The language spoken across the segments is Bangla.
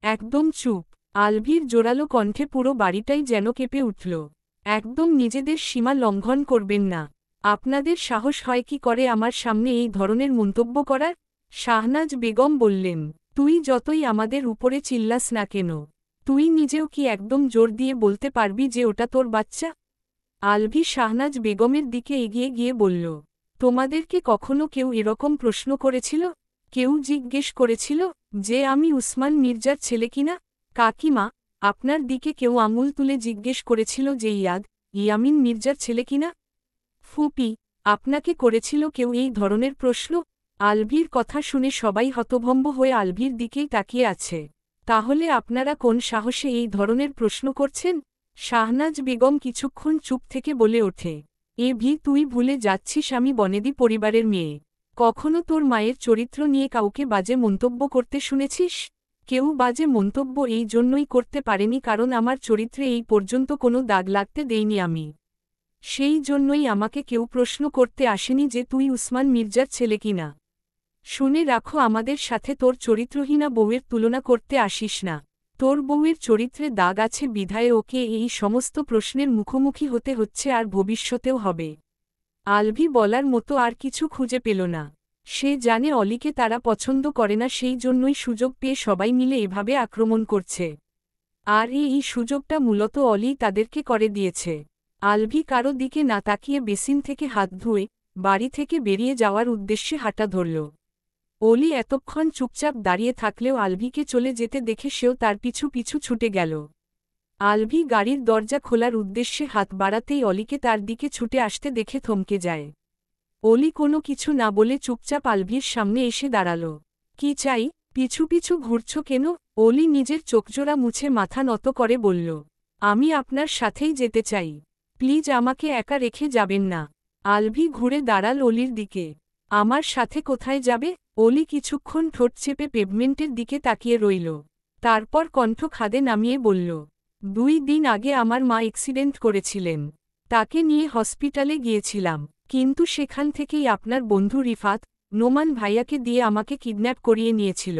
একদম চুপ। আলভির জোরালো কণ্ঠে পুরো বাড়িটাই যেন কেঁপে উঠল। একদম নিজেদের সীমা লঙ্ঘন করবেন না। আপনাদের সাহস হয় কি করে আমার সামনে এই ধরনের মন্তব্য করার? শাহনাজ বেগম বললেন, তুই যতই আমাদের উপরে চিল্লাস না কেন, তুই নিজেও কি একদম জোর দিয়ে বলতে পারবি যে ওটা তোর বাচ্চা? আলভি শাহনাজ বেগমের দিকে এগিয়ে গিয়ে বলল, তোমাদেরকে কখনো কেউ এরকম প্রশ্ন করেছিল? কেউ জিজ্ঞেস করেছিল যে আমি উসমান মির্জার ছেলে কিনা? কাকিমা, আপনার দিকে কেউ আঙুল তুলে জিজ্ঞেস করেছিল যে ইয়ামিন মির্জার ছেলে কিনা? ফুপি, আপনাকে করেছিল কেউ এই ধরনের প্রশ্ন? আলভির কথা শুনে সবাই হতভম্ব হয়ে আলভির দিকেই তাকিয়ে আছে। তাহলে আপনারা কোন সাহসে এই ধরনের প্রশ্ন করছেন? শাহনাজ বেগম কিছুক্ষণ চুপ থেকে বলে ওঠে, তুই ভুলে যাচ্ছিস আমি বনেদি পরিবারের মেয়ে। কখনো তোর মায়ের চরিত্র নিয়ে কাউকে বাজে মন্তব্য করতে শুনেছিস? কেউ বাজে মন্তব্য এই জন্যই করতে পারেনি কারণ আমার চরিত্রে এই পর্যন্ত কোনো দাগ লাগতে দেইনি আমি। সেই জন্যই আমাকে কেউ প্রশ্ন করতে আসেনি যে তুই উসমান মির্জার ছেলে কিনা। শুনে রাখো, আমাদের সাথে তোর চরিত্রহীনা বউয়ের তুলনা করতে আসিস না। তোর বউয়ের চরিত্রে দাগ আছে বিধায় ওকে এই সমস্ত প্রশ্নের মুখোমুখি হতে হচ্ছে আর ভবিষ্যতেও হবে। আলভি বলার মতো আর কিছু খুঁজে পেল না। সে জানে অলিকে তারা পছন্দ করে না, সেই জন্যই সুযোগ পেয়ে সবাই মিলে এভাবে আক্রমণ করছে। আর এই সুযোগটা মূলত অলি তাদেরকে করে দিয়েছে। আলভি কারো দিকে না তাকিয়ে বেসিন থেকে হাত ধুয়ে বাড়ি থেকে বেরিয়ে যাওয়ার উদ্দেশ্যে হাঁটা ধরল। অলি এতক্ষণ চুপচাপ দাঁড়িয়ে থাকলেও আলভিকে চলে যেতে দেখে সেও তার পিছু পিছু ছুটে গেল। আলভি গাড়ির দরজা খোলার উদ্দেশ্যে হাত বাড়াতেই অলিকে তার দিকে ছুটে আসতে দেখে থমকে যায়। অলি কোনো কিছু না বলে চুপচাপ আলভির সামনে এসে দাঁড়াল। কি চাই? পিছু পিছু ঘুরছ কেন? অলি নিজের চোখজোড়া মুছে মাথা নত করে বলল, আমি আপনার সাথেই যেতে চাই। প্লিজ আমাকে একা রেখে যাবেন না। আলভি ঘুরে দাঁড়াল অলির দিকে। আমার সাথে কোথায় যাবে? অলি কিছুক্ষণ ঠোঁট চেপে পেভমেন্টের দিকে তাকিয়ে রইল। তারপর কণ্ঠ খাদে নামিয়ে বলল, 2 দিন আগে আমার মা অ্যাক্সিডেন্ট করেছিলেন। তাকে নিয়ে হসপিটালে গিয়েছিলাম, কিন্তু সেখান থেকেই আপনার বন্ধু রিফাত, নোমান ভাইয়াকে দিয়ে আমাকে কিডন্যাপ করিয়ে নিয়েছিল।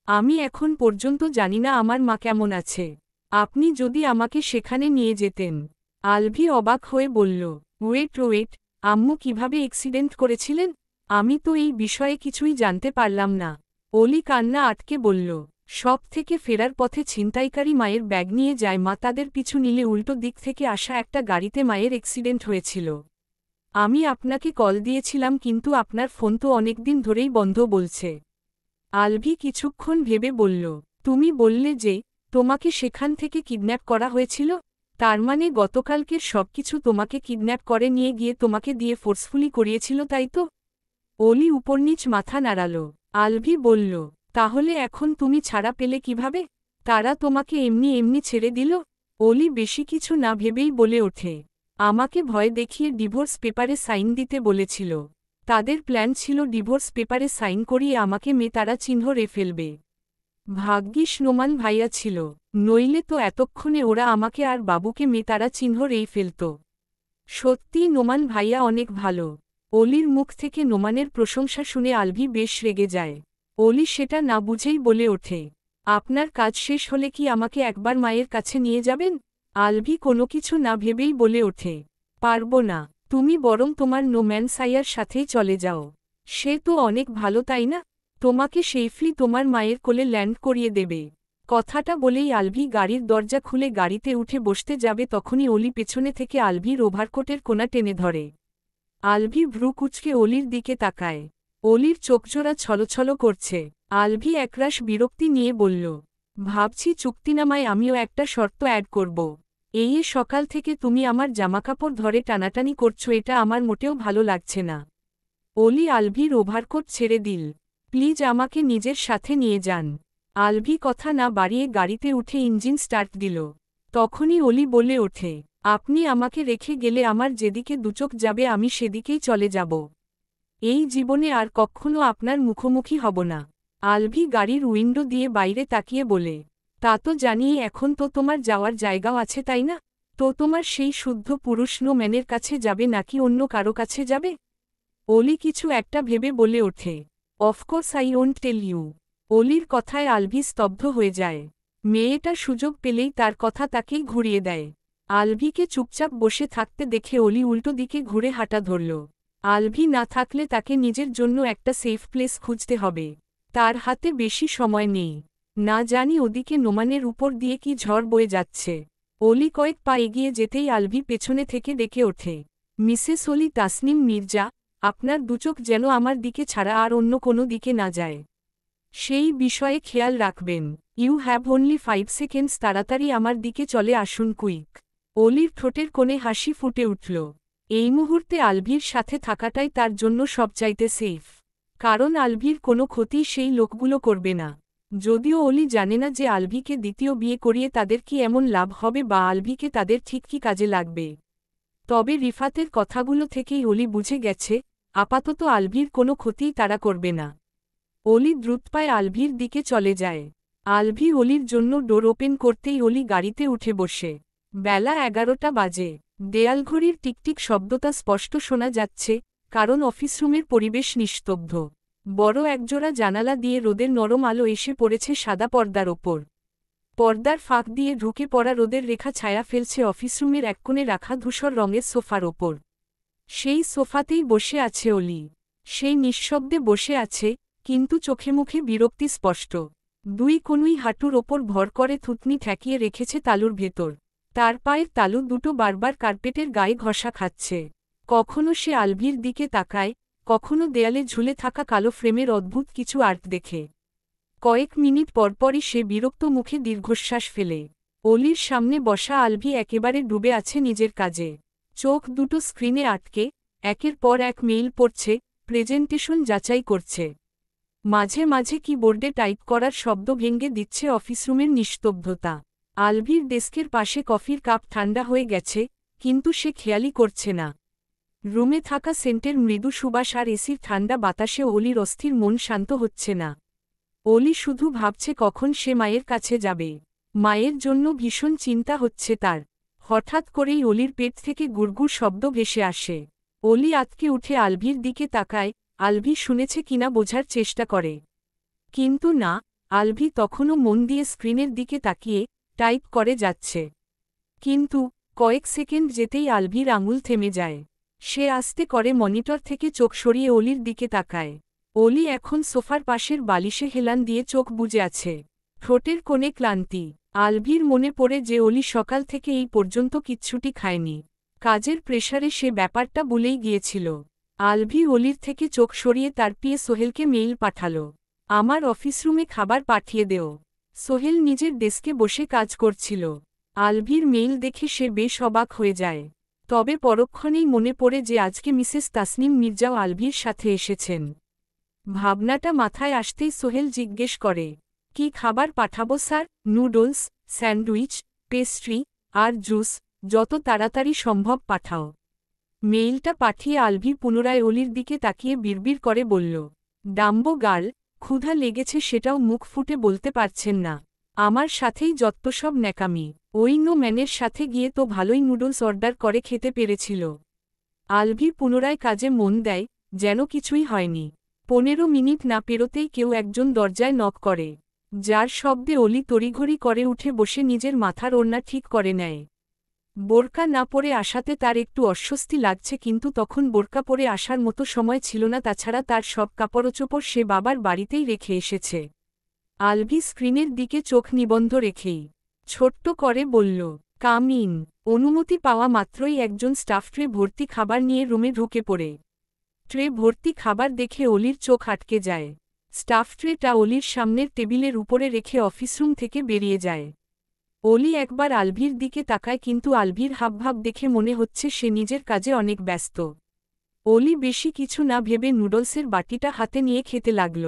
আমি এখন পর্যন্ত জানি না আমার মা কেমন আছে। আপনি যদি আমাকে সেখানে নিয়ে যেতেন। আলভি অবাক হয়ে বলল, ওয়েট, আম্মু কিভাবে অ্যাক্সিডেন্ট করেছিলেন? আমি তো এই বিষয়ে কিছুই জানতে পারলাম না। অলি কান্না আটকে বলল, সব থেকে ফেরার পথে ছিনতাইকারী মায়ের ব্যাগ নিয়ে যায়, মা তাদের পিছু নিলে উল্টো দিক থেকে আসা একটা গাড়িতে মায়ের অ্যাক্সিডেন্ট হয়েছিল। আমি আপনাকে কল দিয়েছিলাম কিন্তু আপনার ফোন তো অনেকদিন ধরেই বন্ধ বলছে। আলভি কিছুক্ষণ ভেবে বলল, তুমি বললে যে তোমাকে সেখান থেকে কিডন্যাপ করা হয়েছিল, তার মানে গতকালকের সবকিছু তোমাকে কিডন্যাপ করে নিয়ে গিয়ে তোমাকে দিয়ে ফোর্সফুলি করিয়েছিল, তাই তো? অলি উপরনিচ মাথা নাড়াল। আলভি বলল, তাহলে এখন তুমি ছাড়া পেলে কিভাবে? তারা তোমাকে এমনি এমনি ছেড়ে দিল? অলি বেশি কিছু না ভেবেই বলে ওঠে, আমাকে ভয় দেখিয়ে ডিভোর্স পেপারে সাইন দিতে বলেছিল। তাদের প্ল্যান ছিল ডিভোর্স পেপারে সাইন করিয়ে আমাকে তারা চিহ্ন রে ফেলবে। ভাগ্যিস নোমান ভাইয়া ছিল, নইলে তো এতক্ষণে ওরা আমাকে আর বাবুকে তারা চিহ্ন রেই ফেলত। সত্যি নোমান ভাইয়া অনেক ভালো। অলির মুখ থেকে নোমানের প্রশংসা শুনে আলভি বেশ রেগে যায়। অলি সেটা না বুঝেই বলে ওঠে, আপনার কাজ শেষ হলে কি আমাকে একবার মায়ের কাছে নিয়ে যাবেন? আলভি কোনো কিছু না ভেবেই বলে ওঠে, পারব না। তুমি বরং তোমার নোম্যান সাইয়ার সাথেই চলে যাও। সে তো অনেক ভালো, তাই না? তোমাকে সেফলি তোমার মায়ের কোলে ল্যান্ড করিয়ে দেবে। কথাটা বলেই আলভি গাড়ির দরজা খুলে গাড়িতে উঠে বসতে যাবে, তখনই অলি পেছনে থেকে আলভির ওভারকোটের কোণা টেনে ধরে। আলভি ভ্রু কুঁচকে অলির দিকে তাকায়। অলির চোখজোড়া ছলছল করছে। আলভি একরাশ বিরক্তি নিয়ে বলল, ভাবছি চুক্তিনামায় আমিও একটা শর্ত অ্যাড করব। এই সকাল থেকে তুমি আমার জামাকাপড় ধরে টানাটানি করছো, এটা আমার মোটেও ভালো লাগছে না। অলি আলভির ওভারকোট ছেড়ে দিল। প্লিজ আমাকে নিজের সাথে নিয়ে যান। আলভি কথা না বাড়িয়ে গাড়িতে উঠে ইঞ্জিন স্টার্ট দিল। তখনই অলি বলে ওঠে, আপনি আমাকে রেখে গেলে আমার যেদিকে দুচোখ যাবে আমি সেদিকেই চলে যাব। এই জীবনে আর কখনো আপনার মুখোমুখি হব না। আলভি গাড়ির উইন্ডো দিয়ে বাইরে তাকিয়ে বলে, তা তো জানি, এখন তো তোমার যাওয়ার জায়গাও আছে, তাই না? তো তোমার সেই শুদ্ধ পুরুষ নোম্যানের কাছে যাবে নাকি অন্য কারো কাছে যাবে? অলি কিছু একটা ভেবে বলে ওঠে, of course I won't tell you. অলির কথায় আলভি স্তব্ধ হয়ে যায়। মেয়েটা সুযোগ পেলেই তার কথা তাকেই ঘুরিয়ে দেয়। আলভিকে চুপচাপ বসে থাকতে দেখে অলি উল্টো দিকে ঘুরে হাঁটা ধরল। আলভি না থাকলে তাকে নিজের জন্য একটা সেফ প্লেস খুঁজতে হবে। তার হাতে বেশি সময় নেই। না জানি ওদিকে নোমানের উপর দিয়ে কি ঝড় বয়ে যাচ্ছে। অলি কয়েক পা এগিয়ে যেতেই আলভি পেছনে থেকে ডেকে ওঠে, মিসেস অলি তাসনিম মির্জা, আপনার দুচোখ যেন আমার দিকে ছাড়া আর অন্য কোনো দিকে না যায়। সেই বিষয়ে খেয়াল রাখবেন। ইউ হ্যাভ অনলি 5 সেকেন্ডস, তাড়াতাড়ি আমার দিকে চলে আসুন কুইক। অলির ঠোঁটের কোণে হাসি ফুটে উঠল। এই মুহূর্তে আলভির সাথে থাকাটাই তার জন্য সবচাইতে সেফ। কারণ আলভির কোনো ক্ষতি সেই লোকগুলো করবে না। যদিও অলি জানে না যে আলভিকে দ্বিতীয় বিয়ে করিয়ে তাদের কি এমন লাভ হবে বা আলভিকে তাদের ঠিক কি কাজে লাগবে। তবে রিফাতের কথাগুলো থেকেই অলি বুঝে গেছে, আপাতত আলভির কোনো ক্ষতিই তারা করবে না। অলি দ্রুত পায়ে আলভির দিকে চলে যায়। আলভি অলির জন্য ডোর ওপেন করতেই অলি গাড়িতে উঠে বসে। বেলা 11টা বাজে। দেয়ালঘড়ির টিকটিক শব্দটা স্পষ্ট শোনা যাচ্ছে, কারণ অফিস রুমের পরিবেশ নিস্তব্ধ। বড় একজোড়া জানালা দিয়ে রোদের নরম আলো এসে পড়েছে সাদা পর্দার ওপর। পর্দার ফাঁক দিয়ে ঢুকে পড়া রোদের রেখা ছায়া ফেলছে অফিস রুমের এক কোণে রাখা ধূসর রঙের সোফার ওপর। সেই সোফাতেই বসে আছে অলি। সেই নিঃশব্দে বসে আছে, কিন্তু চোখে মুখে বিরক্তি স্পষ্ট। দুই কনুই হাঁটুর ওপর ভর করে থুতনি ঠেকিয়ে রেখেছে তালুর ভেতর। তার পায়ের তালু দুটো বারবার কার্পেটের গায়ে ঘষা খাচ্ছে। কখনো সে আলভির দিকে তাকায়, কখনো দেয়ালে ঝুলে থাকা কালো ফ্রেমের অদ্ভুত কিছু আর্ট দেখে। কয়েক মিনিট পরপরই সে বিরক্ত মুখে দীর্ঘশ্বাস ফেলে। অলির সামনে বসা আলভি একেবারে ডুবে আছে নিজের কাজে। চোখ দুটো স্ক্রিনে আটকে, একের পর এক মেইল পড়ছে, প্রেজেন্টেশন যাচাই করছে। মাঝে মাঝে কিবোর্ডে টাইপ করার শব্দ ভেঙে দিচ্ছে অফিস রুমের নিস্তব্ধতা। আলভির ডেস্কের পাশে কফির কাপ ঠান্ডা হয়ে গেছে, কিন্তু সে খেয়ালই করছে না। রুমে থাকা সেন্টের মৃদু সুবাস আর এসির ঠান্ডা বাতাসে অলির অস্থির মন শান্ত হচ্ছে না। অলি শুধু ভাবছে কখন সে মায়ের কাছে যাবে। মায়ের জন্য ভীষণ চিন্তা হচ্ছে তার। হঠাৎ করেই অলির পেট থেকে গুড়গুড় শব্দ ভেসে আসে। অলি আতকে উঠে আলভির দিকে তাকায়, আলভি শুনেছে কিনা বোঝার চেষ্টা করে। কিন্তু না, আলভি তখনও মন দিয়ে স্ক্রিনের দিকে তাকিয়ে টাইপ করে যাচ্ছে। কিন্তু কয়েক সেকেন্ড যেতেই আলভির আঙুল থেমে যায়। সে আস্তে করে মনিটর থেকে চোখ সরিয়ে অলির দিকে তাকায়। অলি এখন সোফার পাশের বালিশে হেলান দিয়ে চোখ বুজে আছে। ঠোঁটের কোণে ক্লান্তি। আলভির মনে পড়ে যে অলি সকাল থেকে এই পর্যন্ত কিচ্ছুটি খায়নি। কাজের প্রেসারে সে ব্যাপারটা ভুলেই গিয়েছিল। আলভি অলির থেকে চোখ সরিয়ে তার পিয়ে সোহেলকে মেইল পাঠাল, আমার অফিস রুমে খাবার পাঠিয়ে দেও। সোহেল নিজের ডেস্কে বসে কাজ করছিল। আলভির মেইল দেখে সে বেশ অবাক হয়ে যায়। তবে পরক্ষণেই মনে পড়ে যে আজকে মিসেস তাসনিম মির্জাও আলভির সাথে এসেছেন। ভাবনাটা মাথায় আসতেই সোহেল জিজ্ঞেস করে, কি খাবার পাঠাবো স্যার? নুডলস, স্যান্ডউইচ, পেস্ট্রি আর জুস, যত তাড়াতাড়ি সম্ভব পাঠাও। মেইলটা পাঠিয়ে আলভি পুনরায় অলির দিকে তাকিয়ে বিড়বিড় করে বলল, ডাম্বো গার্ল, ক্ষুধা লেগেছে সেটাও মুখ ফুটে বলতে পারছেন না। আমার সাথেই যত্তসব ন্যাকামি। ওই নো ম্যানের সাথে গিয়ে তো ভালোই নুডলস অর্ডার করে খেতে পেরেছিল। আলভি পুনরায় কাজে মন দেয়, যেন কিছুই হয়নি। 15 মিনিট না পেরোতেই কেউ একজন দরজায় নক করে। যার শব্দে অলি তড়িঘড়ি করে উঠে বসে নিজের মাথার ওড়না ঠিক করে নেয়। বোরকা না পরে আসাতে তার একটু অস্বস্তি লাগছে, কিন্তু তখন বোরকা পরে আসার মতো সময় ছিল না। তাছাড়া তার সব কাপড়চোপড় সে বাবার বাড়িতেই রেখে এসেছে। আলভি স্ক্রিনের দিকে চোখ নিবন্ধ রেখেই ছোট্ট করে বলল, কাম ইন। অনুমতি পাওয়া মাত্রই একজন স্টাফ ট্রে ভর্তি খাবার নিয়ে রুমে ঢুকে পড়ে। ট্রে ভর্তি খাবার দেখে অলির চোখ আটকে যায়। স্টাফ ট্রেটা অলির সামনের টেবিলের উপরে রেখে অফিস রুম থেকে বেরিয়ে যায়। অলি একবার আলভির দিকে তাকায়, কিন্তু আলভির হাবভাব দেখে মনে হচ্ছে সে নিজের কাজে অনেক ব্যস্ত। অলি বেশি কিছু না ভেবে নুডলসের বাটিটা হাতে নিয়ে খেতে লাগল।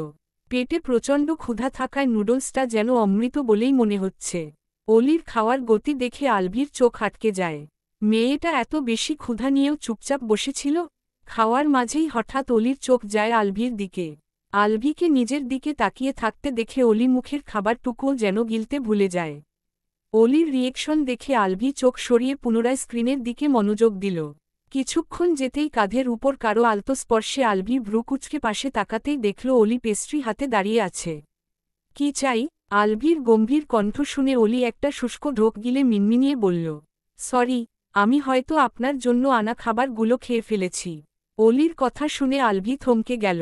পেটে প্রচণ্ড ক্ষুধা থাকায় নুডলসটা যেন অমৃত বলেই মনে হচ্ছে। অলির খাওয়ার গতি দেখে আলভির চোখ আটকে যায়। মেয়েটা এত বেশি ক্ষুধা নিয়েও চুপচাপ বসেছিল। খাওয়ার মাঝেই হঠাৎ অলির চোখ যায় আলভির দিকে। আলভিকে নিজের দিকে তাকিয়ে থাকতে দেখে অলি মুখের খাবারটুকুও যেন গিলতে ভুলে যায়। অলির রিয়েকশন দেখে আলভি চোখ সরিয়ে পুনরায় স্ক্রিনের দিকে মনোযোগ দিল। কিছুক্ষণ যেতেই কাঁধের উপর কারো আলতো স্পর্শে আলভি ভ্রু কুঁচকে পাশে তাকাতেই দেখল অলি পেস্ট্রি হাতে দাঁড়িয়ে আছে। কি চাই? আলভির গম্ভীর কণ্ঠ শুনে অলি একটা শুষ্ক ঢোক গিলে মিনমিনিয়ে বলল, সরি, আমি হয়তো আপনার জন্য আনা খাবারগুলো খেয়ে ফেলেছি। অলির কথা শুনে আলভি থমকে গেল।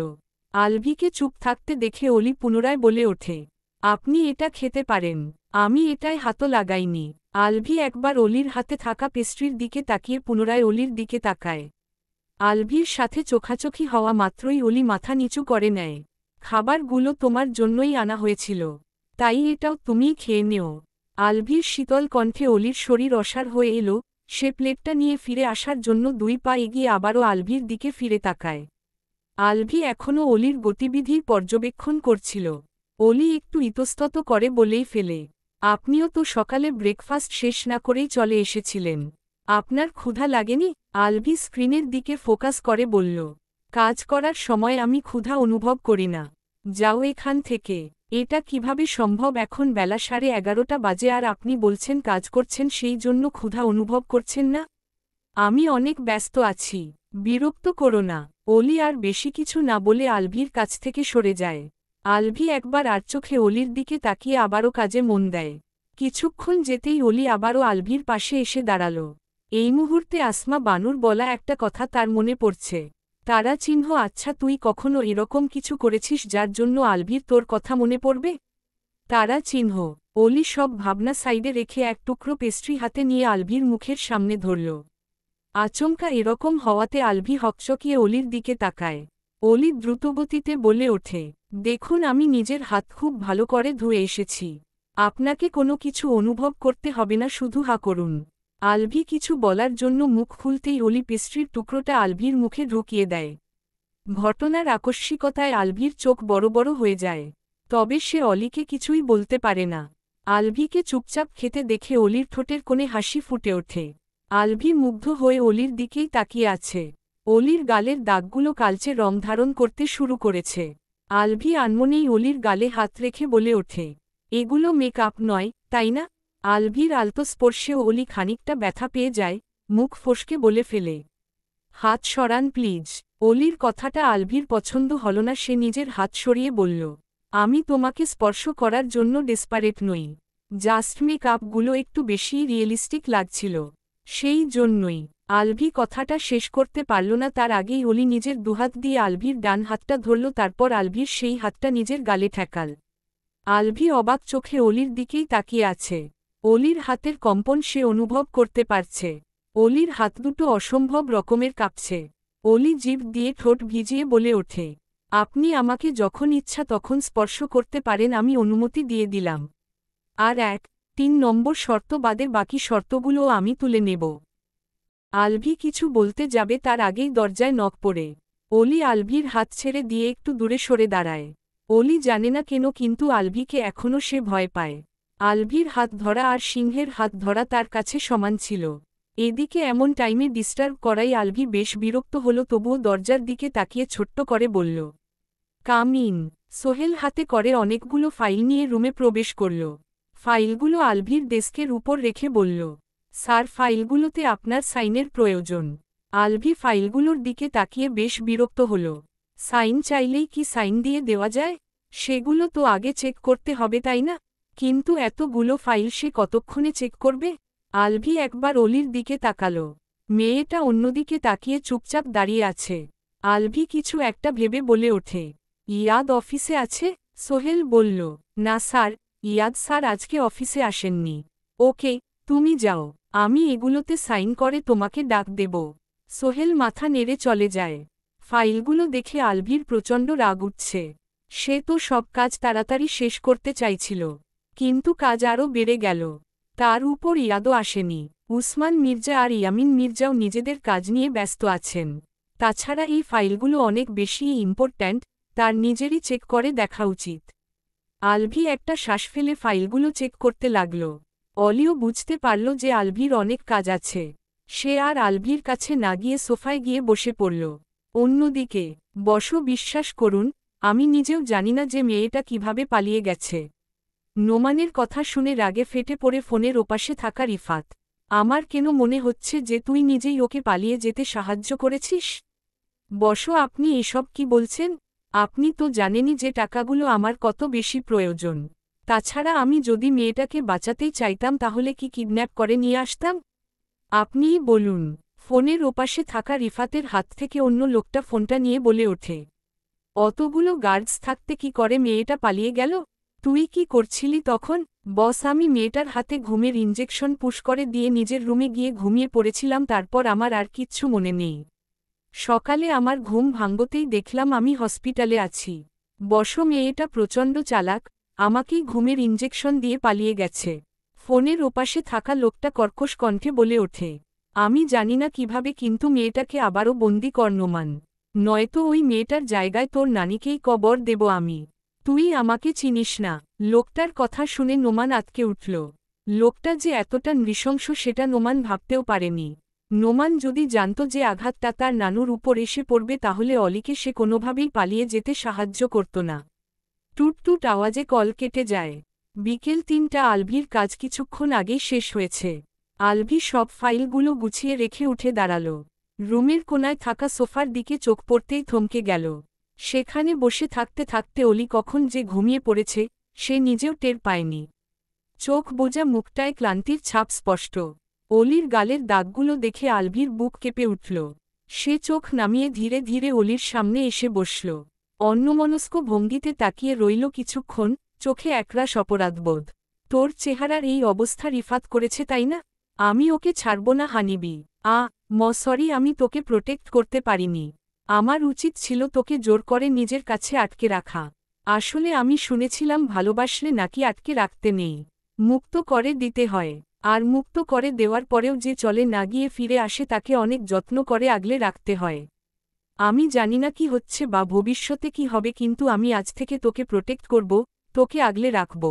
আলভিকে চুপ থাকতে দেখে অলি পুনরায় বলে ওঠে, আপনি এটা খেতে পারেন, আমি এটায় হাতও লাগাইনি। আলভি একবার অলির হাতে থাকা পেস্ট্রির দিকে তাকিয়ে পুনরায় অলির দিকে তাকায়। আলভির সাথে চোখাচোখি হওয়া মাত্রই অলি মাথা নিচু করে নেয়। খাবারগুলো তোমার জন্যই আনা হয়েছিল, তাই এটাও তুমিই খেয়ে নেও। আলভির শীতল কণ্ঠে অলির শরীর অসাড় হয়ে এলো। সে প্লেটটা নিয়ে ফিরে আসার জন্য 2 পা এগিয়ে আবারও আলভির দিকে ফিরে তাকায়। আলভি এখনও অলির গতিবিধির পর্যবেক্ষণ করছিল। অলি একটু ইতস্তত করে বলেই ফেলে, আপনিও তো সকালে ব্রেকফাস্ট শেষ না করেই চলে এসেছিলেন, আপনার ক্ষুধা লাগেনি? আলভি স্ক্রিনের দিকে ফোকাস করে বলল, কাজ করার সময় আমি ক্ষুধা অনুভব করি না। যাও এখান থেকে। এটা কিভাবে সম্ভব? এখন বেলা 11:30 বাজে আর আপনি বলছেন কাজ করছেন, সেই জন্য ক্ষুধা অনুভব করছেন না? আমি অনেক ব্যস্ত আছি, বিরক্ত করো না। অলি আর বেশি কিছু না বলে আলভির কাছ থেকে সরে যায়। আলভি একবার আর চোখে অলির দিকে তাকিয়ে আবারও কাজে মন দেয়। কিছুক্ষণ যেতেই অলি আবারও আলভির পাশে এসে দাঁড়াল। এই মুহূর্তে আসমা বানুর বলা একটা কথা তার মনে পড়ছে, তারা চিহ্ন। আচ্ছা, তুই কখনো এরকম কিছু করেছিস যার জন্য আলভির তোর কথা মনে পড়বে? তারা চিহ্ন। অলি সব ভাবনা সাইডে রেখে এক টুকরো পেস্ট্রি হাতে নিয়ে আলভির মুখের সামনে ধরল। আচমকা এরকম হওয়াতে আলভি হকচকিয়ে অলির দিকে তাকায়। অলি দ্রুতগতিতে বলে ওঠে, দেখুন, আমি নিজের হাত খুব ভালো করে ধুয়ে এসেছি, আপনাকে কোনো কিছু অনুভব করতে হবে না, শুধু হা করুন। আলভি কিছু বলার জন্য মুখ খুলতেই অলি পেস্ট্রির টুকরোটা আলভির মুখে ঢুকিয়ে দেয়। ঘটনার আকস্মিকতায় আলভির চোখ বড় বড় হয়ে যায়, তবে সে অলিকে কিছুই বলতে পারে না। আলভিকে চুপচাপ খেতে দেখে অলির ঠোঁটের কোণে হাসি ফুটে ওঠে। আলভি মুগ্ধ হয়ে অলির দিকেই তাকিয়ে আছে। অলির গালের দাগগুলো কালচে রং ধারণ করতে শুরু করেছে। আলভি আনমনেই অলির গালে হাত রেখে বলে ওঠে, এগুলো মেকআপ নয়, তাই না? আলভির আলতো স্পর্শে অলি খানিকটা ব্যথা পেয়ে যায়, মুখ ফসকে বলে ফেলে, হাত সরান প্লিজ। অলির কথাটা আলভির পছন্দ হল না। সে নিজের হাত সরিয়ে বলল, আমি তোমাকে স্পর্শ করার জন্য ডেসপারেট নই, জাস্ট মেকআপগুলো একটু বেশিই রিয়েলিস্টিক লাগছিল, সেই জন্যই। আলভি কথাটা শেষ করতে পারল না, তার আগেই অলি নিজের দুহাত দিয়ে আলভির ডান হাতটা ধরল, তারপর আলভির সেই হাতটা নিজের গালে ঠেকাল। আলভি অবাক চোখে অলির দিকেই তাকিয়ে আছে। অলির হাতের কম্পন সে অনুভব করতে পারছে। অলির হাত দুটো অসম্ভব রকমের কাঁপছে। অলি জিভ দিয়ে ঠোঁট ভিজিয়ে বলে ওঠে, আপনি আমাকে যখন ইচ্ছা তখন স্পর্শ করতে পারেন, আমি অনুমতি দিয়ে দিলাম। আর 3 নম্বর শর্ত বাদে বাকি শর্তগুলোও আমি তুলে নেব। আলভি কিছু বলতে যাবে তার আগেই দরজায় নক পড়ে। অলি আলভির হাত ছেড়ে দিয়ে একটু দূরে সরে দাঁড়ায়। অলি জানে না কেন, কিন্তু আলভিকে এখনও সে ভয় পায়। আলভির হাত ধরা আর সিংহের হাত ধরা তার কাছে সমান ছিল। এদিকে এমন টাইমে ডিস্টার্ব করাই আলভি বেশ বিরক্ত হল, তবুও দরজার দিকে তাকিয়ে ছোট্ট করে বলল, কাম ইন। সোহেল হাতে করে অনেকগুলো ফাইল নিয়ে রুমে প্রবেশ করল। ফাইলগুলো আলভির ডেস্কের উপর রেখে বলল, স্যার, ফাইলগুলোতে আপনার সাইনের প্রয়োজন। আলভি ফাইলগুলোর দিকে তাকিয়ে বেশ বিরক্ত হল। সাইন চাইলেই কি সাইন দিয়ে দেওয়া যায়? সেগুলো তো আগে চেক করতে হবে, তাই না? কিন্তু এতগুলো ফাইল সে কতক্ষণে চেক করবে? আলভি একবার অলির দিকে তাকাল। মেয়েটা অন্যদিকে তাকিয়ে চুপচাপ দাঁড়িয়ে আছে। আলভি কিছু একটা ভেবে বলে ওঠে, ইয়াদ অফিসে আছে? সোহেল বলল, না স্যার, ইয়াদ স্যার আজকে অফিসে আসেননি। ওকে, তুমি যাও, আমি এগুলোতে সাইন করে তোমাকে ডাক দেব। সোহেল মাথা নেড়ে চলে যায়। ফাইলগুলো দেখে আলভির প্রচণ্ড রাগ উঠছে। সে তো সব কাজ তাড়াতাড়ি শেষ করতে চাইছিল, কিন্তু কাজ আরও বেড়ে গেল। তার উপর ইয়াদও আসেনি। উসমান মির্জা আর ইয়ামিন মির্জাও নিজেদের কাজ নিয়ে ব্যস্ত আছেন। তাছাড়া এই ফাইলগুলো অনেক বেশি ইম্পর্ট্যান্ট, তার নিজেরই চেক করে দেখা উচিত। আলভি একটা শ্বাস ফেলে ফাইলগুলো চেক করতে লাগল। অলিও বুঝতে পারল যে আলভির অনেক কাজ আছে। সে আর আলভির কাছে না গিয়ে সোফায় গিয়ে বসে পড়ল। অন্যদিকে, বসো, বিশ্বাস করুন, আমি নিজেও জানি না যে মেয়েটা কিভাবে পালিয়ে গেছে। নোমানের কথা শুনে রাগে ফেটে পড়ে ফোনের ওপাশে থাকা রিফাত, আমার কেন মনে হচ্ছে যে তুই নিজেই ওকে পালিয়ে যেতে সাহায্য করেছিস। বসো, আপনি এসব কি বলছেন? আপনি তো জানেনই যে টাকাগুলো আমার কত বেশি প্রয়োজন। তাছাড়া আমি যদি মেয়েটাকে বাঁচাতেই চাইতাম তাহলে কি কিডন্যাপ করে নিয়ে আসতাম? আপনিই বলুন। ফোনের ওপাশে থাকা রিফাতের হাত থেকে অন্য লোকটা ফোনটা নিয়ে বলে ওঠে, অতগুলো গার্ডস থাকতে কি করে মেয়েটা পালিয়ে গেল? তুই কি করছিলি তখন? বস, আমি মেয়েটার হাতে ঘুমের ইঞ্জেকশন পুশ করে দিয়ে নিজের রুমে গিয়ে ঘুমিয়ে পড়েছিলাম, তারপর আমার আর কিচ্ছু মনে নেই। সকালে আমার ঘুম ভাঙতেই দেখলাম আমি হসপিটালে আছি। বস, মেয়েটা প্রচণ্ড চালাক, আমাকেই ঘুমের ইঞ্জেকশন দিয়ে পালিয়ে গেছে। ফোনের ওপাশে থাকা লোকটা কর্কশ কণ্ঠে বলে ওঠে, আমি জানি না কিভাবে, কিন্তু মেয়েটাকে আবারও বন্দি কর নোমান। নয়তো ওই মেয়েটার জায়গায় তোর নানিকেই কবর দেব আমি। তুই আমাকে চিনিস না। লোকটার কথা শুনে নোমান আঁতকে উঠল। লোকটা যে এতটা নৃশংস সেটা নোমান ভাবতেও পারেনি। নোমান যদি জানত যে আঘাতটা তার নানুর উপর এসে পড়বে তাহলে অলিকে সে কোনোভাবেই পালিয়ে যেতে সাহায্য করত না। টুট আওয়াজে কল কেটে যায়। বিকেল ৩টা। আলভির কাজ কিছুক্ষণ আগেই শেষ হয়েছে। আলভি সব ফাইলগুলো গুছিয়ে রেখে উঠে দাঁড়াল। রুমের কোনায় থাকা সোফার দিকে চোখ পড়তেই থমকে গেল। সেখানে বসে থাকতে থাকতে অলি কখন যে ঘুমিয়ে পড়েছে সে নিজেও টের পায়নি। চোখ বোজা মুখটায় ক্লান্তির ছাপ স্পষ্ট। অলির গালের দাগগুলো দেখে আলভির বুক কেঁপে উঠল। সে চোখ নামিয়ে ধীরে ধীরে অলির সামনে এসে বসল। অন্যমনস্ক ভঙ্গিতে তাকিয়ে রইল কিছুক্ষণ, চোখে একরাশ অপরাধবোধ। তোর চেহারার এই অবস্থা রিফাত করেছে তাই না? আমি ওকে ছাড়ব না হানিবি। সরি, আমি তোকে প্রোটেক্ট করতে পারিনি। আমার উচিত ছিল তোকে জোর করে নিজের কাছে আটকে রাখা। আসলে আমি শুনেছিলাম ভালোবাসলে নাকি আটকে রাখতে নেই, মুক্ত করে দিতে হয়। আর মুক্ত করে দেওয়ার পরেও যে চলে না গিয়ে ফিরে আসে তাকে অনেক যত্ন করে আগলে রাখতে হয়। আমি জানি না কি হচ্ছে বা ভবিষ্যতে কি হবে, কিন্তু আমি আজ থেকে তোকে প্রোটেক্ট করব, তোকে আগলে রাখব।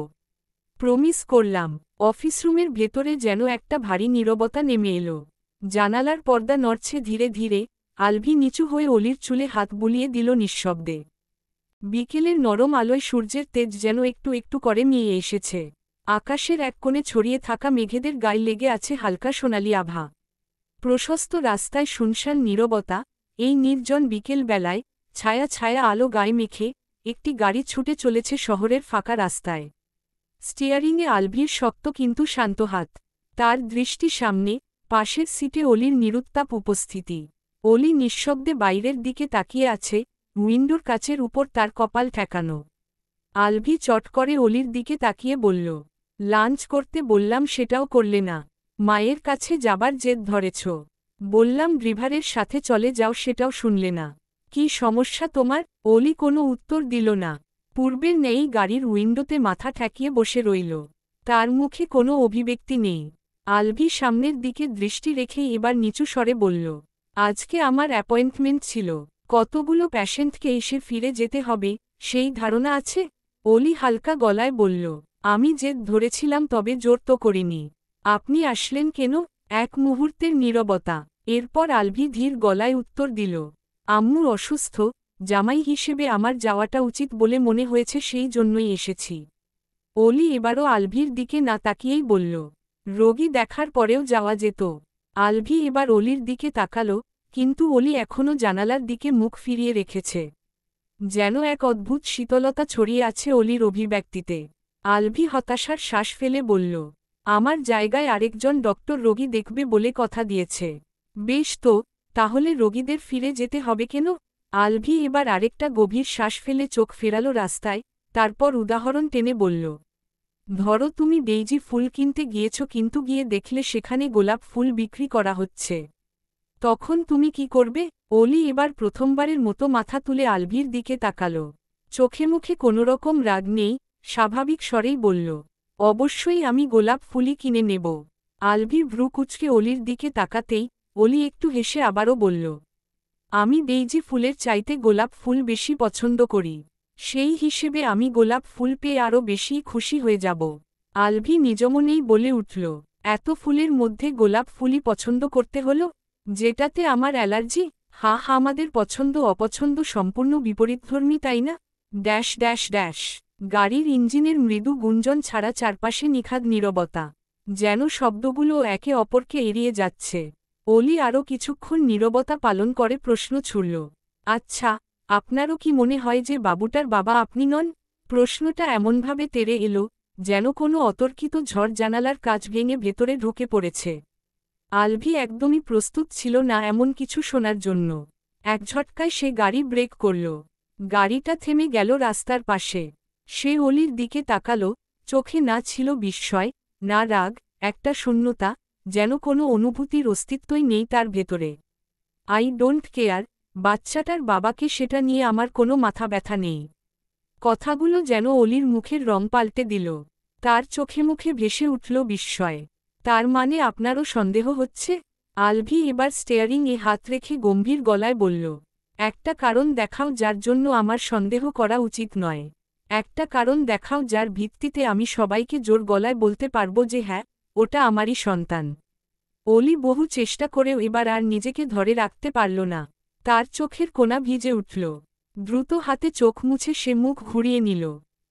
প্রমিস করলাম। অফিস রুমের ভেতরে যেন একটা ভারী নীরবতা নেমে এলো। জানালার পর্দা নড়ছে ধীরে ধীরে। আলভি নিচু হয়ে অলির চুলে হাত বুলিয়ে দিল নিঃশব্দে। বিকেলের নরম আলোয় সূর্যের তেজ যেন একটু একটু করে মিয়ে এসেছে। আকাশের এক কোণে ছড়িয়ে থাকা মেঘেদের গায়ে লেগে আছে হালকা সোনালি আভা। প্রশস্ত রাস্তায় শুনশান নীরবতা। এই নির্জন বিকেল বেলায় ছায়া ছায়া আলো গায়ে মেখে একটি গাড়ি ছুটে চলেছে শহরের ফাঁকা রাস্তায়। স্টিয়ারিংয়ে আলভির শক্ত কিন্তু শান্ত হাত। তার দৃষ্টি সামনে, পাশের সিটে অলির নিরুত্তাপ উপস্থিতি। অলি নিঃশব্দে বাইরের দিকে তাকিয়ে আছে, উইন্ডোর কাচের উপর তার কপাল ঠেকানো। আলভি চট করে অলির দিকে তাকিয়ে বলল, লাঞ্চ করতে বললাম সেটাও করলে না। মায়ের কাছে যাবার জেদ ধরেছ। বললাম ড্রিভারের সাথে চলে যাও, সেটাও শুনলে না। কি সমস্যা তোমার? অলি কোনো উত্তর দিল না। পূর্বের নেই গাড়ির উইন্ডোতে মাথা ঠেকিয়ে বসে রইল। তার মুখে কোনো অভিব্যক্তি নেই। আলভি সামনের দিকে দৃষ্টি রেখে এবার নিচু স্বরে বলল, আজকে আমার অ্যাপয়েন্টমেন্ট ছিল। কতগুলো পেশেন্টকে এসে ফিরে যেতে হবে সেই ধারণা আছে? অলি হালকা গলায় বলল, আমি জেদ ধরেছিলাম, তবে জোর তো করিনি। আপনি আসলেন কেন? এক মুহূর্তের নীরবতা। এরপর আলভি ধীর গলায় উত্তর দিল, আম্মু অসুস্থ, জামাই হিসেবে আমার যাওয়াটা উচিত বলে মনে হয়েছে, সেই জন্যই এসেছি। অলি এবারও আলভির দিকে না তাকিয়েই বলল, রোগী দেখার পরেও যাওয়া যেত। আলভি এবার অলির দিকে তাকালো, কিন্তু অলি এখনও জানালার দিকে মুখ ফিরিয়ে রেখেছে। যেন এক অদ্ভুত শীতলতা ছড়িয়ে আছে অলির অভিব্যক্তিতে। আলভি হতাশার শ্বাস ফেলে বলল, আমার জায়গায় আরেকজন ডক্টর রোগী দেখবে বলে কথা দিয়েছে। বেশ তো, তাহলে রোগীদের ফিরে যেতে হবে কেন? আলভি এবার আরেকটা গভীর শ্বাস ফেলে চোখ ফেরালো রাস্তায়, তারপর উদাহরণ টেনে বলল, ধরো তুমি ডেইজি ফুল কিনতে গিয়েছ, কিন্তু গিয়ে দেখলে সেখানে গোলাপ ফুল বিক্রি করা হচ্ছে। তখন তুমি কি করবে? অলি এবার প্রথমবারের মতো মাথা তুলে আলভির দিকে তাকাল। চোখে মুখে কোনোরকম রাগ নেই, স্বাভাবিক স্বরেই বলল, অবশ্যই আমি গোলাপ ফুলই কিনে নেব। আলভি ভ্রু কুঁচকে অলির দিকে তাকাতেই অলি একটু হেসে আবারও বলল, আমি ডেইজি ফুলের চাইতে গোলাপ ফুল বেশি পছন্দ করি। সেই হিসেবে আমি গোলাপ ফুল পেয়ে আরও বেশি খুশি হয়ে যাব। আলভি নিজমনেই বলে উঠল, এত ফুলের মধ্যে গোলাপ ফুলই পছন্দ করতে হলো? যেটাতে আমার অ্যালার্জি? আমাদের পছন্দ অপছন্দ সম্পূর্ণ বিপরীতধর্মী, তাই না? Dash dash dash. গাড়ির ইঞ্জিনের মৃদু গুঞ্জন ছাড়া চারপাশে নিখাদ নীরবতা। যেন শব্দগুলো একে অপরকে এড়িয়ে যাচ্ছে। অলি আরও কিছুক্ষণ নীরবতা পালন করে প্রশ্ন ছুড়ল, আচ্ছা, আপনারও কি মনে হয় যে বাবুটার বাবা আপনি নন? প্রশ্নটা এমনভাবে তেড়ে এলো, যেন কোনো অতর্কিত ঝড় জানালার কাচ ভেঙে ভেতরে ঢুকে পড়েছে। আলভি একদমই প্রস্তুত ছিল না এমন কিছু শোনার জন্য। এক ঝটকায় সে গাড়ি ব্রেক করল। গাড়িটা থেমে গেল রাস্তার পাশে। সে অলির দিকে তাকালো, চোখে না ছিল বিস্ময়, না রাগ, একটা শূন্যতা, যেন কোনো অনুভূতির অস্তিত্বই নেই তার ভেতরে। আই ডোন্ট কেয়ার, বাচ্চাটার বাবাকে, সেটা নিয়ে আমার কোনো মাথা ব্যথা নেই। কথাগুলো যেন অলির মুখের রং পাল্টে দিল। তার চোখে মুখে ভেসে উঠল বিস্ময়। তার মানে আপনারও সন্দেহ হচ্ছে? আলভি এবার স্টেয়ারিংয়ে হাত রেখে গম্ভীর গলায় বলল, একটা কারণ দেখাও যার জন্য আমার সন্দেহ করা উচিত নয়। একটা কারণ দেখাও যার ভিত্তিতে আমি সবাইকে জোর গলায় বলতে পারব যে হ্যাঁ, ওটা আমারই সন্তান। অলি বহু চেষ্টা করেও এবার আর নিজেকে ধরে রাখতে পারল না। তার চোখের কোণা ভিজে উঠল। দ্রুত হাতে চোখ মুছে সে মুখ ঘুরিয়ে নিল।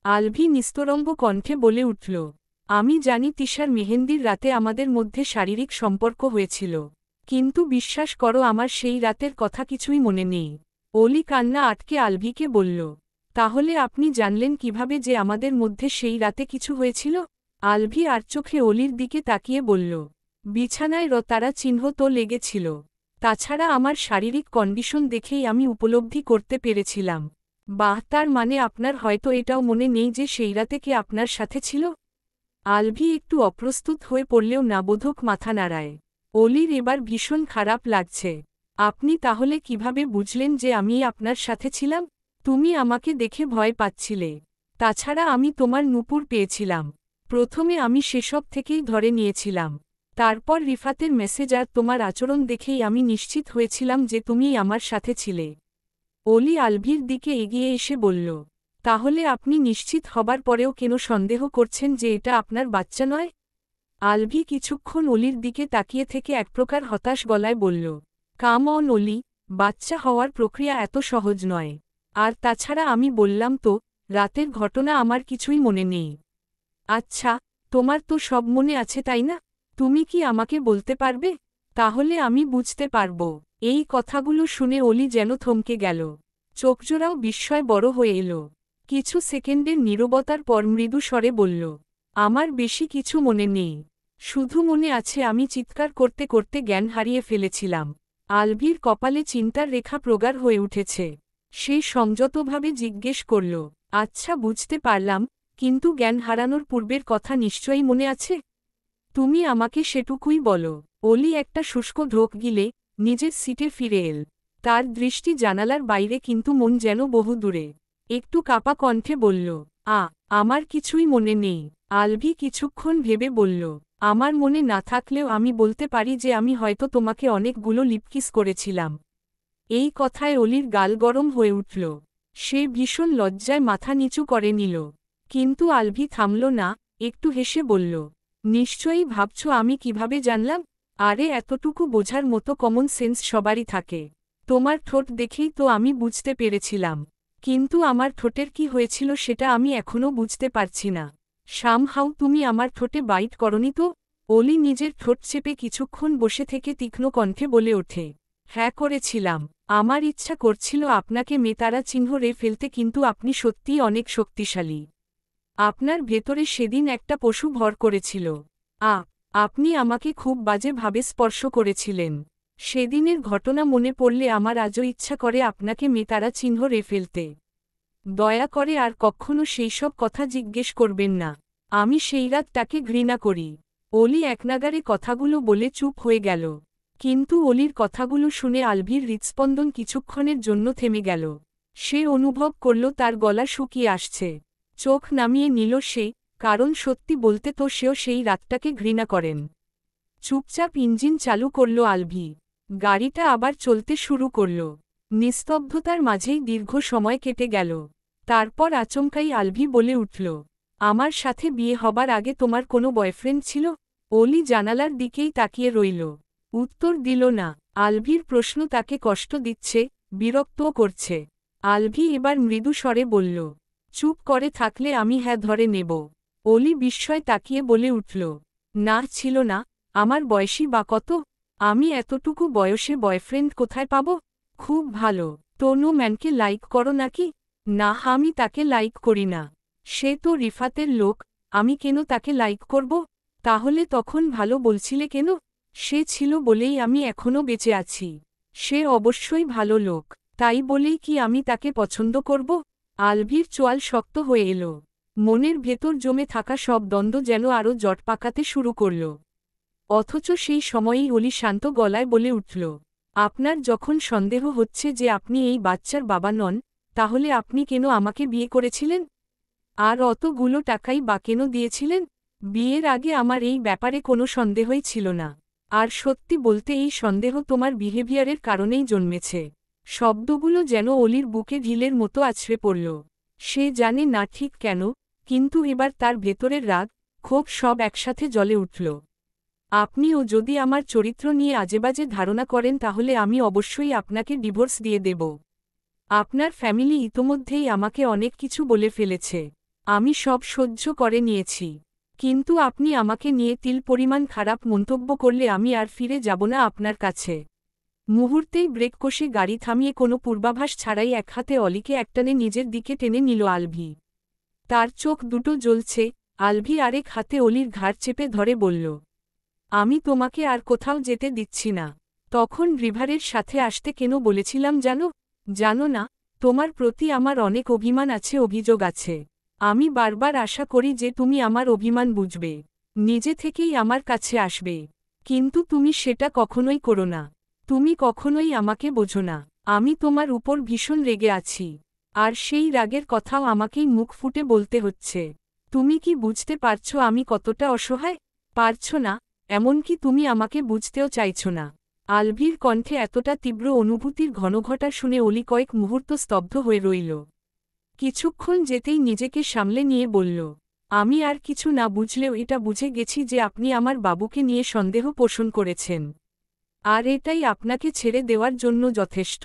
আলভি নিস্তরঙ্গ কণ্ঠে বলে উঠল, আমি জানি তিশার মেহেন্দির রাতে আমাদের মধ্যে শারীরিক সম্পর্ক হয়েছিল, কিন্তু বিশ্বাস করো আমার সেই রাতের কথা কিছুই মনে নেই। অলি কান্না আটকে আলভিকে বলল, তাহলে আপনি জানলেন কিভাবে যে আমাদের মধ্যে সেই রাতে কিছু হয়েছিল? আলভি আর চোখে অলির দিকে তাকিয়ে বলল, বিছানায় তারা চিহ্ন তো লেগেছিল। তাছাড়া আমার শারীরিক কন্ডিশন দেখেই আমি উপলব্ধি করতে পেরেছিলাম। বাহ, তার মানে আপনার হয়তো এটাও মনে নেই যে সেই রাতে কে আপনার সাথে ছিল? আলভি একটু অপ্রস্তুত হয়ে পড়লেও নাবোধক মাথা নাড়ায়। অলির এবার ভীষণ খারাপ লাগছে। আপনি তাহলে কিভাবে বুঝলেন যে আমি আপনার সাথে ছিলাম? তুমি আমাকে দেখে ভয় পাচ্ছিলে। তাছাড়া আমি তোমার নূপুর পেয়েছিলাম। প্রথমে আমি সেসব থেকেই ধরে নিয়েছিলাম। তারপর রিফাতের মেসেজ আর তোমার আচরণ দেখেই আমি নিশ্চিত হয়েছিলাম যে তুমিই আমার সাথে ছিলে। অলি আলভির দিকে এগিয়ে এসে বলল, তাহলে আপনি নিশ্চিত হবার পরেও কেন সন্দেহ করছেন যে এটা আপনার বাচ্চা নয়? আলভি কিছুক্ষণ অলির দিকে তাকিয়ে থেকে একপ্রকার হতাশ গলায় বলল, কাম অন অলি, বাচ্চা হওয়ার প্রক্রিয়া এত সহজ নয়। আর তাছাড়া আমি বললাম তো, রাতের ঘটনা আমার কিছুই মনে নেই। আচ্ছা, তোমার তো সব মনে আছে তাই না? তুমি কি আমাকে বলতে পারবে? তাহলে আমি বুঝতে পারব। এই কথাগুলো শুনে অলি যেন থমকে গেল। চোখজোড়াও বিস্ময় বড় হয়ে এলো। কিছু সেকেন্ডের নীরবতার পর মৃদু স্বরে বলল, আমার বেশি কিছু মনে নেই। শুধু মনে আছে আমি চিৎকার করতে করতে জ্ঞান হারিয়ে ফেলেছিলাম। আলভির কপালে চিন্তার রেখা প্রগাঢ় হয়ে উঠেছে। সে সংযতভাবে জিজ্ঞেস করল, আচ্ছা বুঝতে পারলাম, কিন্তু জ্ঞান হারানোর পূর্বের কথা নিশ্চয়ই মনে আছে? তুমি আমাকে সেটুকুই বলো। অলি একটা শুষ্ক ঢোক গিলে নিজের সিটে ফিরে এল। তার দৃষ্টি জানালার বাইরে, কিন্তু মন যেন বহু দূরে। একটু কাপা কণ্ঠে বলল, আমার কিছুই মনে নেই। আলভি কিছুক্ষণ ভেবে বলল, আমার মনে না থাকলেও আমি বলতে পারি যে আমি হয়তো তোমাকে অনেকগুলো লিপকিস করেছিলাম। এই কথায় অলির গাল গরম হয়ে উঠল। সে ভীষণ লজ্জায় মাথা নিচু করে নিল। কিন্তু আলভি থামল না, একটু হেসে বলল, নিশ্চয়ই ভাবছ আমি কিভাবে জানলাম? আরে এতটুকু বোঝার মতো কমন সেন্স সবারই থাকে। তোমার ঠোঁট দেখেই তো আমি বুঝতে পেরেছিলাম। কিন্তু আমার ঠোঁটের কি হয়েছিল সেটা আমি এখনও বুঝতে পারছি না। সামহাউ তুমি আমার ঠোঁটে বাইট করনি তো? অলি নিজের ঠোঁট চেপে কিছুক্ষণ বসে থেকে তীক্ষ্ণ কণ্ঠে বলে ওঠে, হ্যাঁ করেছিলাম। আমার ইচ্ছা করছিল আপনাকে মেতারা চিহ্ন রে ফেলতে, কিন্তু আপনি সত্যিই অনেক শক্তিশালী। আপনার ভেতরে সেদিন একটা পশু ভর করেছিল। আপনি আমাকে খুব বাজেভাবে স্পর্শ করেছিলেন। সেদিনের ঘটনা মনে পড়লে আমার আজও ইচ্ছা করে আপনাকে মেতারা চিহ্ন রে ফেলতে। দয়া করে আর কখনো সেই সব কথা জিজ্ঞেস করবেন না। আমি সেই রাতটাকে ঘৃণা করি। অলি একনাগারে কথাগুলো বলে চুপ হয়ে গেল। কিন্তু অলির কথাগুলো শুনে আলভির হৃৎস্পন্দন কিছুক্ষণের জন্য থেমে গেল। সে অনুভব করল তার গলা শুকিয়ে আসছে। চোখ নামিয়ে নিল সে, কারণ সত্যি বলতে তো সেও সেই রাতটাকে ঘৃণা করেন। চুপচাপ ইঞ্জিন চালু করল আলভি। গাড়িটা আবার চলতে শুরু করল। নিস্তব্ধতার মাঝেই দীর্ঘ সময় কেটে গেল। তারপর আচমকাই আলভি বলে উঠল, আমার সাথে বিয়ে হবার আগে তোমার কোনো বয়ফ্রেন্ড ছিল? অলি জানালার দিকেই তাকিয়ে রইল। উত্তর দিল না। আলভির প্রশ্ন তাকে কষ্ট দিচ্ছে, বিরক্তও করছে। আলভি এবার মৃদু স্বরে বলল, চুপ করে থাকলে আমি হ্যাঁ ধরে নেব। অলি বিস্ময় তাকিয়ে বলে উঠল, না ছিল না। আমার বয়সী বা কত? আমি এতটুকু বয়সে বয়ফ্রেন্ড কোথায় পাব? খুব ভালো। তনু ম্যানকে লাইক করো নাকি? না, আমি তাকে লাইক করি না। সে তো রিফাতের লোক, আমি কেন তাকে লাইক করব? তাহলে তখন ভালো বলছিলে কেন? সে ছিল বলেই আমি এখনও বেঁচে আছি। সে অবশ্যই ভালো লোক, তাই বলেই কি আমি তাকে পছন্দ করব? আলভির চোয়াল শক্ত হয়ে এলো। মনের ভেতর জমে থাকা সব দ্বন্দ্ব যেন আরও জট পাকাতে শুরু করল। অথচ সেই সময়েই অলি শান্ত গলায় বলে উঠল, আপনার যখন সন্দেহ হচ্ছে যে আপনি এই বাচ্চার বাবা নন, তাহলে আপনি কেন আমাকে বিয়ে করেছিলেন? আর অতগুলো টাকাই বা কেন দিয়েছিলেন? বিয়ের আগে আমার এই ব্যাপারে কোনো সন্দেহই ছিল না। আর সত্যি বলতে এই সন্দেহ তোমার বিহেভিয়ারের কারণেই জন্মেছে। শব্দগুলো যেন অলির বুকে ঢিলের মতো আছড়ে পড়ল। সে জানে না ঠিক কেন, কিন্তু এবার তার ভেতরের রাগ, ক্ষোভ সব একসাথে জ্বলে উঠল। আপনিও যদি আমার চরিত্র নিয়ে আজেবাজে ধারণা করেন তাহলে আমি অবশ্যই আপনাকে ডিভোর্স দিয়ে দেব। আপনার ফ্যামিলি ইতোমধ্যেই আমাকে অনেক কিছু বলে ফেলেছে। আমি সব সহ্য করে নিয়েছি। কিন্তু আপনি আমাকে নিয়ে তিল পরিমাণ খারাপ মন্তব্য করলে আমি আর ফিরে যাব না আপনার কাছে। মুহূর্তেই ব্রেক কষে গাড়ি থামিয়ে কোনো পূর্বাভাস ছাড়াই এক হাতে অলিকে একটানে নিজের দিকে টেনে নিল আলভি। তার চোখ দুটো জ্বলছে। আলভি আরেক হাতে অলির ঘাড় চেপে ধরে বলল, আমি তোমাকে আর কোথাও যেতে দিচ্ছি না। তখন রিভারের সাথে আসতে কেন বলেছিলাম জানো না, তোমার প্রতি আমার অনেক অভিমান আছে, অভিযোগ আছে। আমি বারবার আশা করি যে তুমি আমার অভিমান বুঝবে, নিজে থেকেই আমার কাছে আসবে। কিন্তু তুমি সেটা কখনোই করো না। তুমি কখনোই আমাকে বোঝো না। আমি তোমার উপর ভীষণ রেগে আছি। আর সেই রাগের কথাও আমাকেই মুখ ফুটে বলতে হচ্ছে। তুমি কি বুঝতে পারছো আমি কতটা অসহায়? পারছো না, এমনকি তুমি আমাকে বুঝতেও চাইছো না। আলভির কণ্ঠে এতটা তীব্র অনুভূতির ঘনঘটা শুনে অলি কয়েক মুহূর্ত স্তব্ধ হয়ে রইল। কিছুক্ষণ যেতেই নিজেকে সামলে নিয়ে বলল, আমি আর কিছু না বুঝলেও এটা বুঝে গেছি যে আপনি আমার বাবুকে নিয়ে সন্দেহ পোষণ করেছেন। আর এটাই আপনাকে ছেড়ে দেওয়ার জন্য যথেষ্ট।